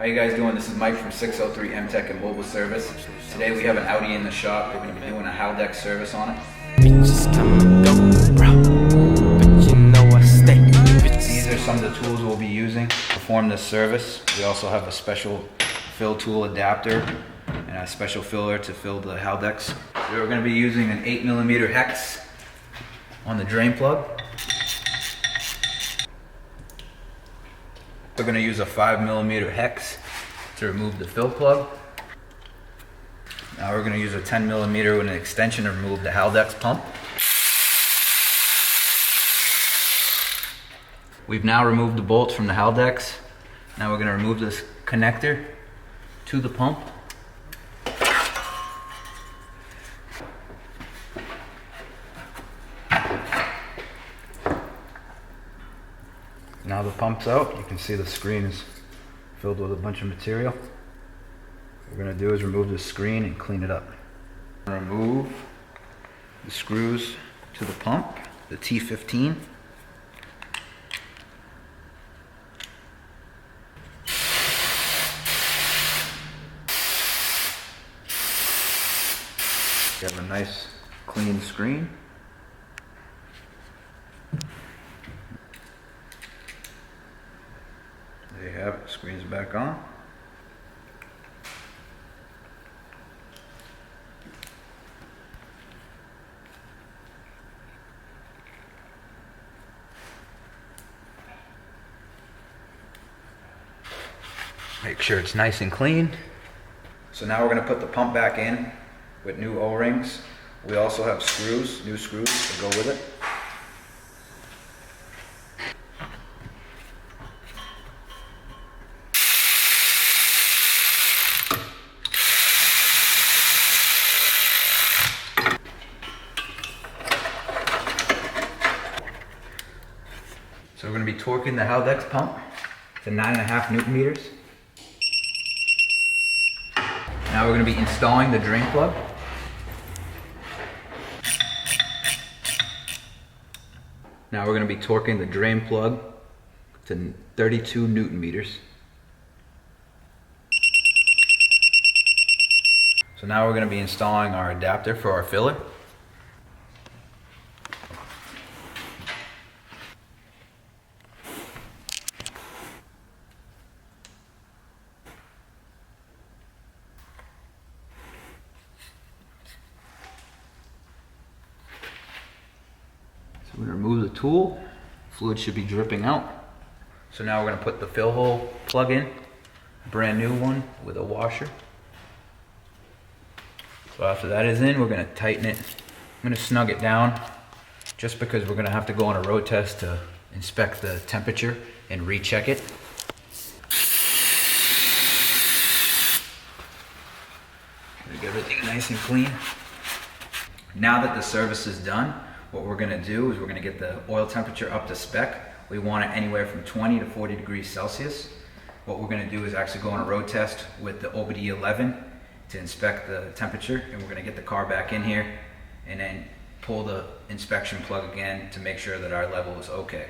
How you guys doing? This is Mike from 603 MTech and Mobile Service. Today we have an Audi in the shop. We're going to be doing a Haldex service on it. Bitches come and go, bro. But you know I stay. These are some of the tools we'll be using to perform this service. We also have a special fill tool adapter and a special filler to fill the Haldex. We're going to be using an 8mm hex on the drain plug. We're going to use a 5mm hex to remove the fill plug. Now we're going to use a 10mm with an extension to remove the Haldex pump. We've now removed the bolts from the Haldex. Now we're going to remove this connector to the pump. Now the pump's out, you can see the screen is filled with a bunch of material. What we're going to do is remove the screen and clean it up. Remove the screws to the pump, the T15. You have a nice clean screen. There you have it, screen's back on. Make sure it's nice and clean. So now we're going to put the pump back in with new O-rings. We also have screws, new screws to go with it. So we're going to be torquing the Haldex pump to 9.5 Newton meters. Now we're going to be installing the drain plug. Now we're going to be torquing the drain plug to 32 Newton meters. So now we're going to be installing our adapter for our filler. So we're going to remove the tool. Fluid should be dripping out. So now we're going to put the fill hole plug in, brand new one with a washer. So after that is in, we're going to tighten it. I'm going to snug it down just because we're going to have to go on a road test to inspect the temperature and recheck it. Get everything nice and clean. Now that the service is done, what we're going to do is we're going to get the oil temperature up to spec. We want it anywhere from 20 to 40 degrees Celsius. What we're going to do is actually go on a road test with the Audi 11 to inspect the temperature, and we're going to get the car back in here and then pull the inspection plug again to make sure that our level is okay.